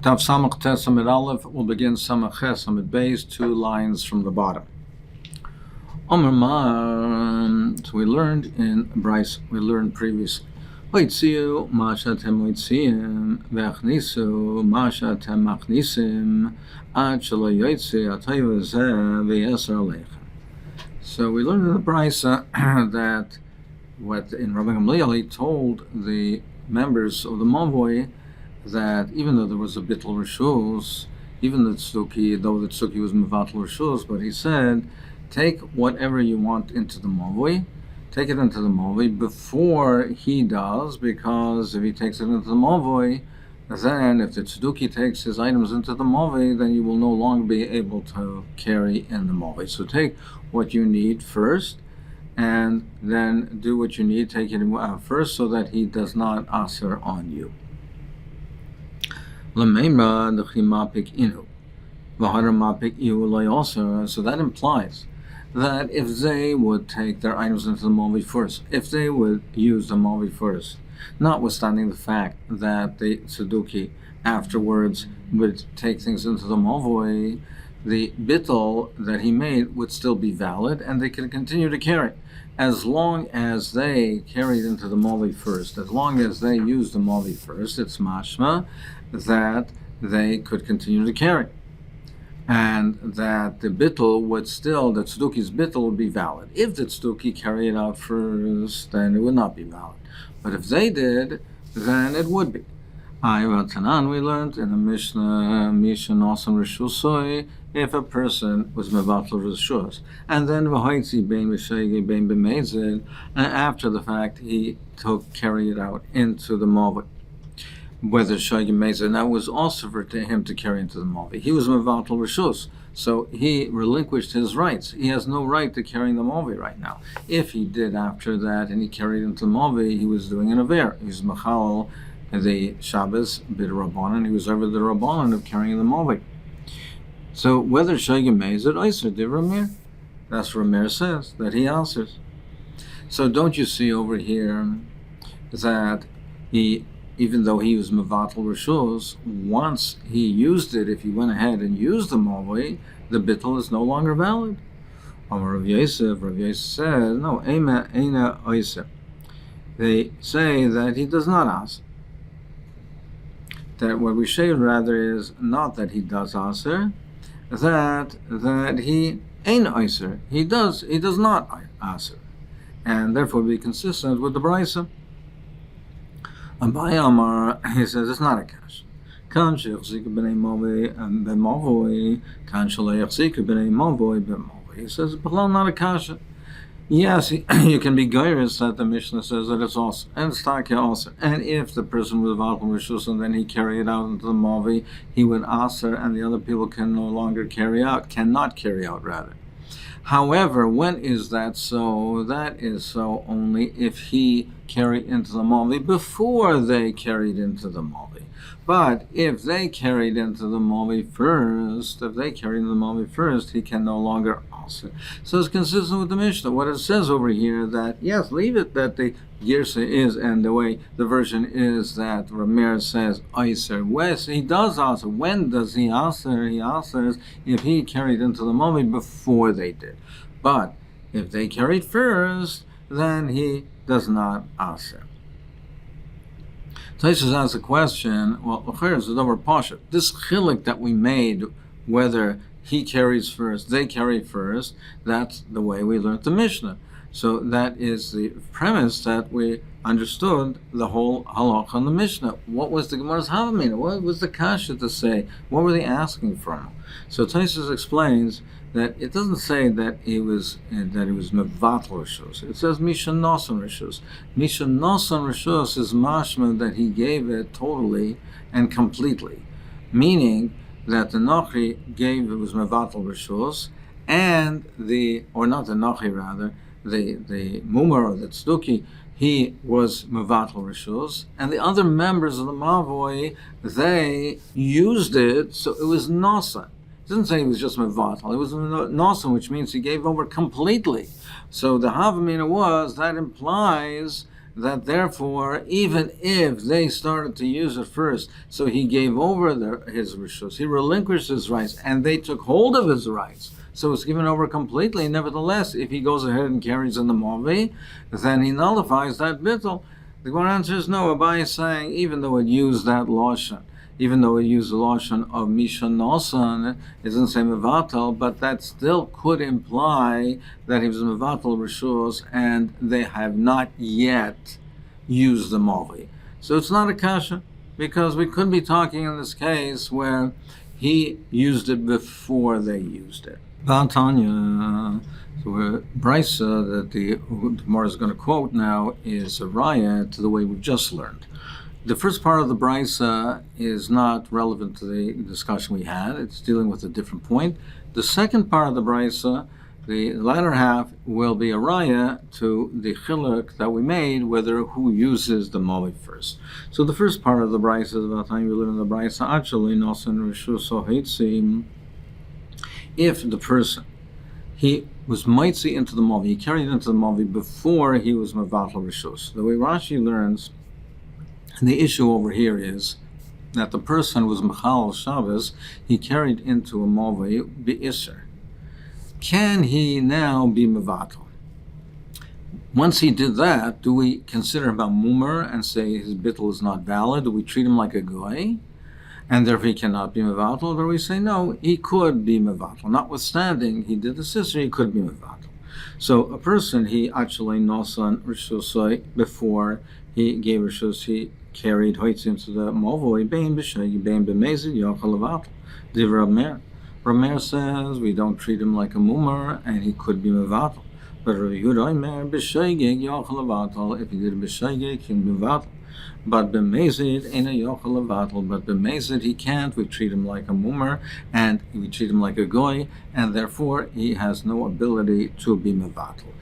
Tav Samach Tes Amid Aleph will begin Samach Ches Amid Beis, 2 lines from the bottom. Omer Ma, so we learned in Bryce, we learned previously. Hoitziu Mashetem Hoitziim Vechnisu Mashetem Machnisim Ad Shelo Yoitzi Atayu Zeh V'Yeser Aleichem. So we learned in the Bryce that what in Rabbi Gamliel he told the members of the Mavoi that even though there was a bittul rishus, even the tzuki, though the tzuki was mevatel rishus, but he said, take whatever you want into the mavoi, take it into the mavoi before he does, because if he takes it into the mavoi, then if the tzeduki takes his items into the mavoi, then you will no longer be able to carry in the mavoi. So take what you need first, and then do what you need, take it first, so that he does not aser on you. So that implies that if they would take their items into the mavoi first, if they would use the mavoi first, notwithstanding the fact that the tzeduki afterwards would take things into the mavoi, the bittul that he made would still be valid, and they could continue to carry. As long as they carried into the mavoi first, as long as they used the mavoi first, it's mashma that they could continue to carry, and that the bittul would still, the tzeduki's bittul would be valid. If the tzeduki carried it out first, then it would not be valid. But if they did, then it would be. Tanan, we learned in the Mishnah, Mishan Osan Rishusoi, if a person was mevatel rishus, and then v'hoitzi bein b'shegi bein b'meizid, and after the fact he carried it out into the mavoi, whether shegi meizid, that was also for him to carry into the mavoi. He was mevatel rishus, so he relinquished his rights. He has no right to carry in the mavoi right now. If he did after that and he carried into the mavoi, he was doing an aver. He was machal the Shabbos bid Rabbanan, he was over the Rabbanan of carrying the mavoi. So whether shegi meizid oiser div Ramir, that's what Ramir says, that he answers. So don't you see over here that he, even though he was mevatel rishus, once he used it, if he went ahead and used the mavoi, the bittul is no longer valid. Rav Yosef said, no, eina oiser. They say that he does not ask. That what we say rather is not that he does aser, that he ain't aser. He does not aser, and therefore be consistent with the brisa. Abai Amar, he says it's not a kash. Kan sheyachzik b'nei mavoi b'mavoi, kan sheyachzik b'nei mavoi b'mavoi. He says it's not a kasha. Yes, you can be geiris that the Mishnah says that it's also, and it's taka also. And if the person was mevatel rishus and then he carried it out into the mavoi, he would aser, and the other people cannot carry out rather. However, when is that so? That is so only if he carried into the mavoi before they carried into the mavoi. But if they carried into the mavoi first, he can no longer aser. So it's consistent with the Mishnah. What it says over here, that yes, leave it that the Girsa is, and the way the version is that Ramir says aser. Yes, he does aser. When does he aser? He asers if he carried into the mavoi before they did. But if they carried first, then he does not aser. Taisus asks a question, well, this chilik that we made, whether he carries first, they carry first, that's the way we learned the Mishnah. So that is the premise that we understood the whole halakha in the Mishnah. What was the Gemara's havamina? What was the kasha to say? What were they asking from? So Taisus explains that it doesn't say that he was mevatel rishus. It says mishan nosan rishus. Mishan nosan rishus is mashma that he gave it totally and completely, meaning that the Nachi gave it was mevatel rishus, and the Mumar or the Tzduki, he was mevatel rishus, and the other members of the Mavoi, they used it, so it was nosan. It doesn't say he was just mevatel. It was nosan, which means he gave over completely. So the havamina was, that implies that therefore, even if they started to use it first, so he gave over his rishus, he relinquished his rights, and they took hold of his rights, so it's given over completely. Nevertheless, if he goes ahead and carries in the mavi, then he nullifies that bittul. The Gemara answers no. Abai is saying, even though it used that lashon, even though it used the lashon of Misha Nosan, it doesn't say Mevatel, but that still could imply that he was Mevatel Rishus, and they have not yet used the Mavi. So it's not a kasha, because we could be talking in this case where he used it before they used it. Vatanya, so Brisa that the Gemara is going to quote now is a raya to the way we've just learned. The first part of the Brisa is not relevant to the discussion we had. It's dealing with a different point. The second part of the Brisa, the latter half, will be a raya to the chiluk that we made, whether who uses the mavi first. So the first part of the Brisa is about time we live in the Brisa. Actually, nosan rishus ohitzim. If the person, he was mitzi into the mavi, he carried into the mavi before he was mevatel rishus. The way Rashi learns, the issue over here is that the person was Mechal Shabbos, he carried into a Mavi Be'isr. Can he now be Mevatel? Once he did that, do we consider him a Mumer and say his bittul is not valid? Do we treat him like a Goy? And therefore he cannot be Mevatel? Or do we say, no, he could be Mevatel. Notwithstanding, he did the sister, he could be Mevatel. So a person, he actually nosan Rishusai before he gave Rishus, he carried hoitz into the Mavoi, Bain B'Shegi, Bain B'Mezid, Yochel Levatel. Div Rameir. Rameir says we don't treat him like a Mumar, and he could be Mevatel. But Rav Yehuda Omer, B'Shegi, Yochel Levatel, if he did B'Shegi, he can be Mevatel. But B'Mezid, ain't a Yochel Levatel, but B'Mezid he can't. We treat him like a Mumar, and we treat him like a Goy, and therefore he has no ability to be Mevatel.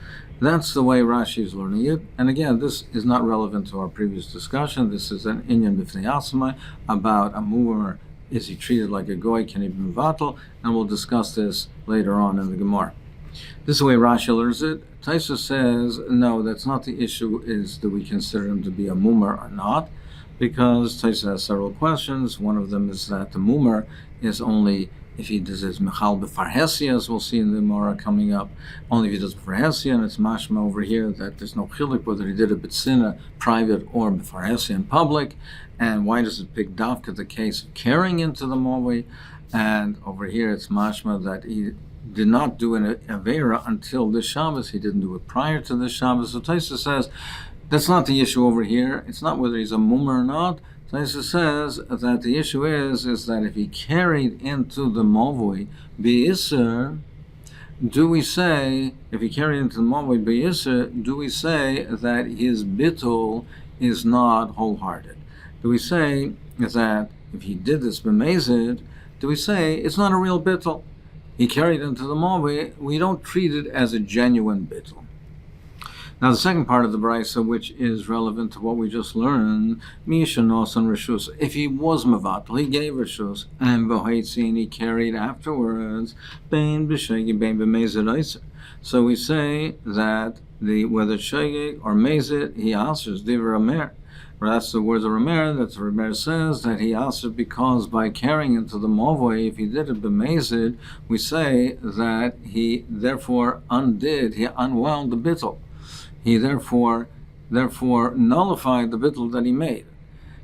That's the way Rashi is learning it. And again, this is not relevant to our previous discussion. This is an inyan b'fnei atzmai about a mover. Is he treated like a goy? Can he be mevatel? And we'll discuss this later on in the Gemara. This is the way Rashi learns it. Taisa says, no, that's not the issue, is do we consider him to be a mumer or not? Because Taisa has several questions. One of them is that the mumer is only if he does his mechal b'farhesia, as we'll see in the Gemara coming up, only if he does b'farhesia, and it's mashma over here that there's no chilik whether he did it b'tzina, private, or b'farhesia in public. And why does it pick dafka the case of carrying into the mavi? And over here it's mashma that he did not do an avera until this Shabbos. He didn't do it prior to this Shabbos. So Taisa says that's not the issue over here. It's not whether he's a mummer or not. Taisa says that the issue is that if he carried into the Mavoi B'Isr, do we say, if he carried into the Mavoi B'Isr, do we say that his bittul is not wholehearted? Do we say that if he did this B'Mezid, do we say it's not a real bittul? He carried into the Mavoi, we don't treat it as a genuine bittul. Now the second part of the Brisa, which is relevant to what we just learned, Misha Nosan Rishus. If he was Mevatel, he gave Rishus, and V'Haitzin he carried afterwards, Bein B'Shegi, Bein B'Mezid Eiser. So we say that whether Shegi or Mezid, he answers Div Rameir. That's the words of Rameir, that Rameir says that he answered because by carrying into the Mavoi, if he did it b'Mezid, we say that he therefore he unwound the bittul. He therefore nullified the bittul that he made.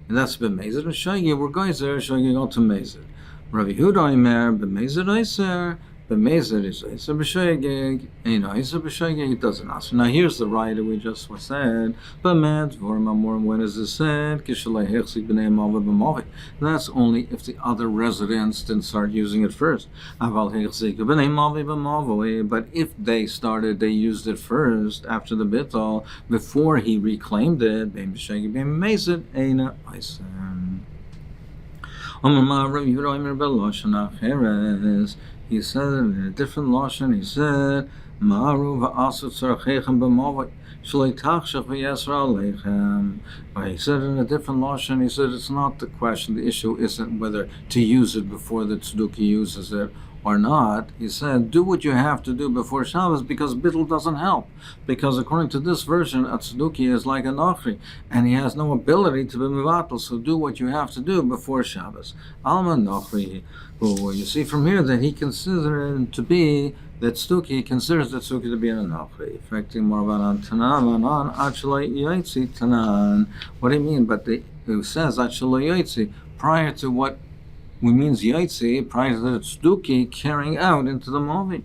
And that's b'Mezid. And Shagi, we're going there, Shagi go to Mezid. Rav Yehuda Omer, b'Mezid Eiser, b'Mezid is Eiser b'Shagig, Eiser b'Shagig, it doesn't answer. Now here's the right that we just said, b'Med, v'Mamor, when is this said? Kishalei hechzik b'nei mavi b'mavi. That's only if the other residents didn't start using it first. Aval hechzik b'nei mavi b'mavi, but if they used it first, after the bittul, before he reclaimed it, b'M b'Shagig, b'M b'Mezid, Eina Eiser. He said in a different lashon. He said, "Ma'aru va'asut tzarcheichem b'mavoi shlei tachshach v'yasra aleichem." He said in a different lashon. He said it's not the question. The issue isn't whether to use it before the tzedukah uses it, or not, he said, do what you have to do before Shabbos, because bittul doesn't help. Because according to this version, a tzeduki is like a nochri, and he has no ability to be mevatel, so do what you have to do before Shabbos. Alma nochri, who you see from here that he considers it to be, that tzeduki considers the tzeduki to be an nochri. Affecting more about tanan, actually yaitzi tanan. What do you mean? But who says actually yaitzi prior to what we means yaitzi, prior to the tzduki carrying out into the movie.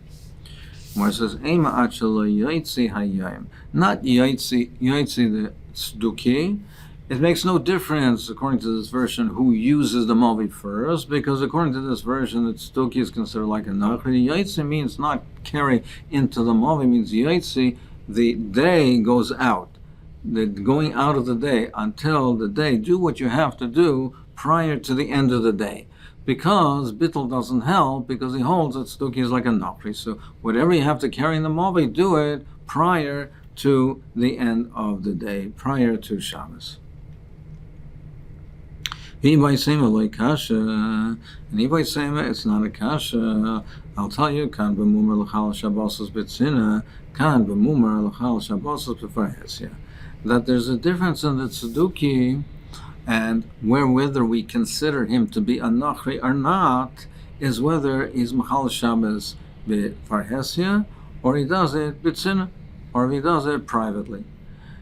Where it says ema achalo yaitzi hayayim, not yaitzi the tzduki. It makes no difference according to this version who uses the movie first, because according to this version, the tzduki is considered like a nachri. Yaitzi means not carry into the movie, means yaitzi, the day goes out, the going out of the day until the day. Do what you have to do prior to the end of the day. Because bittul doesn't help, because he holds that tzduki is like a nokri. So whatever you have to carry in the movie, do it prior to the end of the day, prior to Shabbos. And it's not a kasha. I'll tell you, kan b'mumar l'chal shabbos b'tzina, kan b'mumar l'chal shabbos b'farhesya. That there's a difference in the tzduki, and whether we consider him to be a nachri or not is whether he's machal Shabbos b'farhesya, or he does it b'tzina, or he does it privately.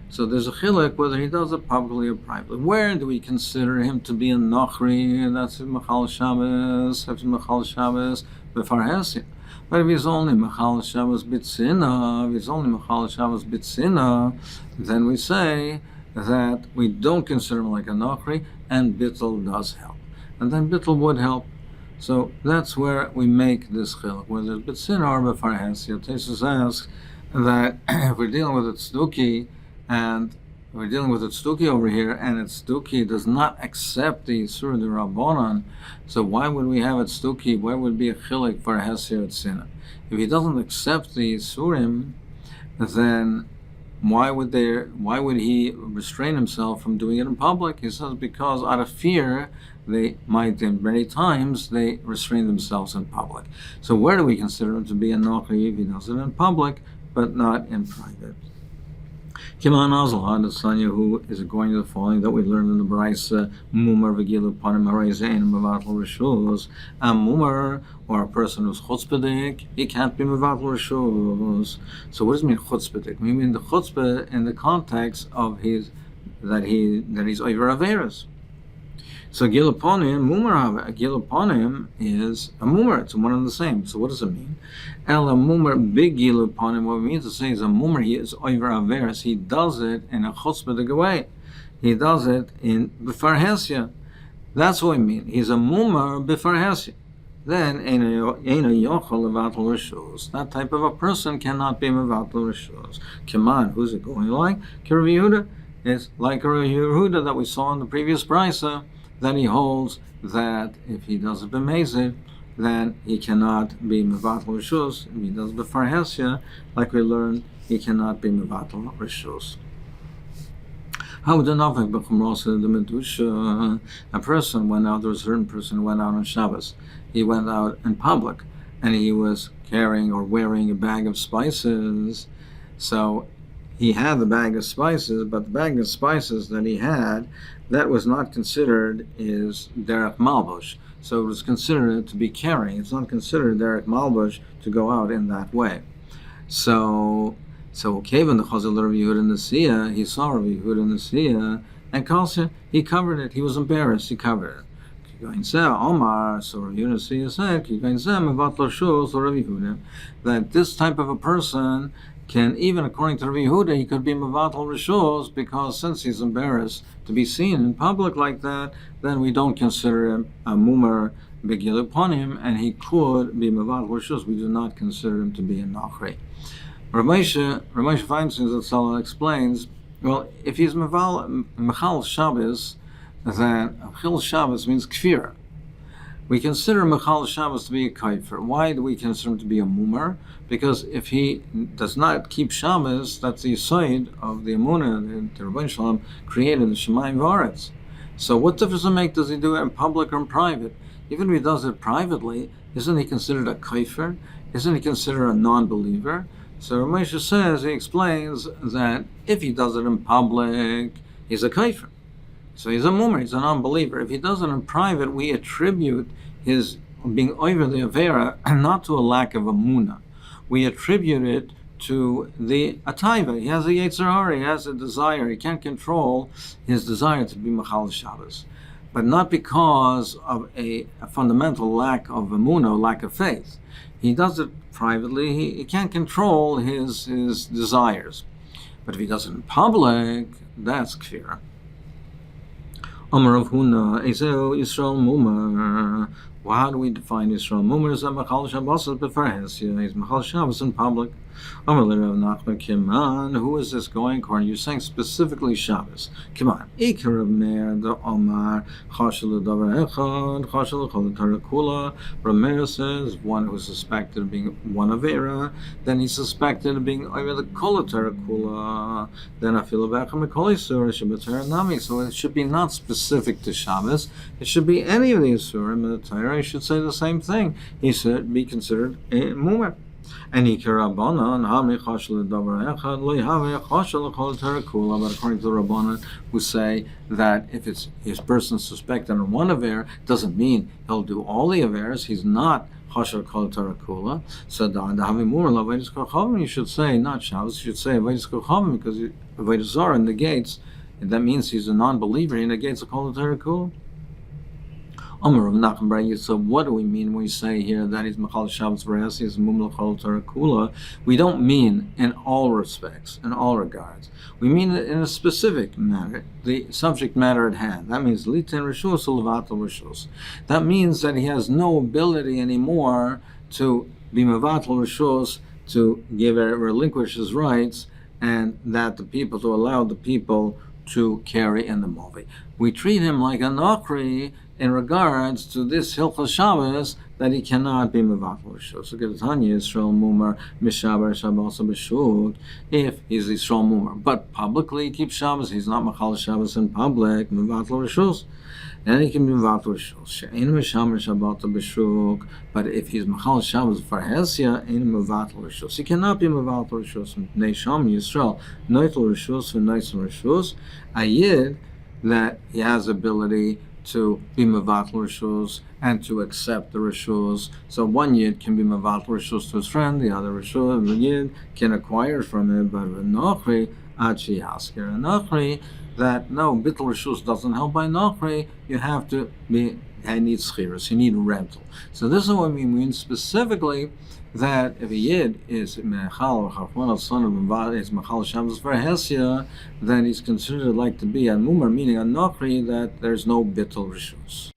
So there's a chilek whether he does it publicly or privately. Where do we consider him to be a nachri? And that's machal Shabbos, that's machal Shabbos b'farhesya. But if he's only machal Shabbos b'tzina, then we say that we don't consider him like a nochri, and bittul does help. And then bittul would help. So that's where we make this chiluk, whether it's b'tzina or b'farhesya. Tesis asks that if we're dealing with a tzduki, and we're dealing with a tzduki over here, and a tzduki does not accept the Yisur de Rabbanan, so why would we have a tzduki? Why would it be a chiluk for a hesya tzina? If he doesn't accept the Yisurim, then why would he restrain himself from doing it in public? He says because out of fear, many times they restrain themselves in public. So where do we consider him to be a nochri if he does it in public, but not in private? Kiman Azal, the Sanya, who is going to the following that we learned in the Braisa, Mumar Vigilu Panim Harezein Mevatel Rishus. A Mumar, or a person who's chutzpahdik, he can't be Mevatel Rishus. So what does it mean chutzpahdik? We mean the chutzpah in the context of he's over Averas. So Gilaponim, Mumar Gilaponim is a Mumar, it's one and the same. So what does it mean? El a Mumar big Gilaponim, what it means to say is a Mumar, he is over Averas, he does it in a chutzpahdik way. He does it in B'farhesya. That's what I mean. He's a Mumar B'farhesya. Then Eina Yochel Mevatel Rishus. That type of a person cannot be Mevatel Rishus. Kiman, who's it going like? Rav Yehuda. It's like Rav Yehuda that we saw in the previous Braisa, that he holds that if he does it b'mezid, then he cannot be mevatel rishus. If he does b'farhesya, like we learned, he cannot be mevatel rishus. How would the medusha? A person went out. There was a certain person who went out on Shabbos. He went out in public, and he was carrying or wearing a bag of spices. So he had the bag of spices, but the bag of spices that he had, that was not considered is derech malbush. So it was considered to be carrying. It's not considered derech malbush to go out in that way. So Kevin the Chazal Rav Yehuda in the Sia, he saw Rav Yehuda in the Sia, and he covered it. He was embarrassed. He covered it. Omar, so Rav Yehuda Sia said, that this type of a person can, even according to Rav Yehuda, he could be mevatel rishus, because since he's embarrassed to be seen in public like that, then we don't consider him a mumar begil upon him, and he could be mevatel rishus. We do not consider him to be a nachri. Ramesha Feinstein Zatzal explains, well, if he's mechal Shabbos, then mechal Shabbos means kfir. We consider Mechal Shabbos to be a kaifer. Why do we consider him to be a mumar? Because if he does not keep Shabbos, that's the side of the Emunah that the Rebbeinu Shalom created, the Shemayim V'aretz. So what difference does it make? Does he do it in public or in private? even if he does it privately, isn't he considered a kafir? Isn't he considered a non-believer? So Ramesh says, he explains that if he does it in public, he's a kafir. So he's a mumar, he's a non-believer. If he does it in private, we attribute his being over the avera not to a lack of amuna. We attribute it to the ataiva. He has a yetzer hara, he has a desire. He can't control his desire to be machal Shabbos, but not because of a fundamental lack of amuna, lack of faith. He does it privately. He can't control his desires. But if he does it in public, that's kfirah. Amar Rav Huna, Ezeu Yisrael Mumar. Well, how do we define Yisrael Mumar? Is that Machal Shabbos b'farhes? He's Machal Shabbos in public. Amar Rav Nachman Kiman. Who is this going according? You're saying specifically Shabbos. Kiman. Ikar of Meir the Omar Chashel Davar Echad Chashel Chol Torah Kula. Rav Meir says one who's suspected of being one avera, then he's suspected of being over the Kol Torah Kula. Then Afil Becham Kol Yisur Shabbatar Nami. So it should be not specific to Shabbos. It should be any of the Yisurim in the Torah. He should say the same thing. He should be considered a mumar. And but according to the Rabbanan, who say that if it's his person suspected in one aver, doesn't mean he'll do all the avers. He's not Chashal Kol Torah Kula. So you should say not Shabbos. You should say Avodas Kochavim, because Avodas Zarah negates, and that means he's a non-believer. He negates the Kol Torah Kula. So what do we mean when we say here that he's Machal Shabbos V'Rayas, he's Mumla Chol Torah Kula? We don't mean in all respects, in all regards. We mean it in a specific matter, the subject matter at hand. That means Litin Rishus Levatel Rishus. That means that he has no ability anymore to be Mevatel Rishus, to relinquish his rights, and that the people, to allow the people to carry in the movie. We treat him like a Nokri in regards to this Hilchos Shabbos, that he cannot be Mevatel Rishus. So Gedatanya Yisrael Mumar Mishaber Shabbos B'Shuk, if he's Yisrael Mumar, but publicly he keeps Shabbos, he's not Machal Shabbos in public, Mevatel Rishus. And he can be Mevatel Rishus. She'ein Mishaber Shabbos B'Shuk, but if he's Machal Shabbos for Hesia, ain't Mevatel Rishus. He cannot be Mevatel Rishus. Neisham Yisrael Noitel Rishus v'Noisel Rishus. Ayid, that he has ability to be Mevatel Rishus and to accept the Rishus. So one Yid can be Mevatel Rishus to his friend, the other Rishus, the Yid can acquire from it, but with Nochri, Achi Hasker and Nochri, that no, Bittul Rishus doesn't help by Nochri, you have to be, I need Schiris, you need rental. So this is what we mean specifically, that if a Yid is Mechal or Chachman, son of Mavad, is Mechal Shabbos for Hesia, then he's considered like to be a Mumar, meaning a Nochri, that there's no Bittul Rishus.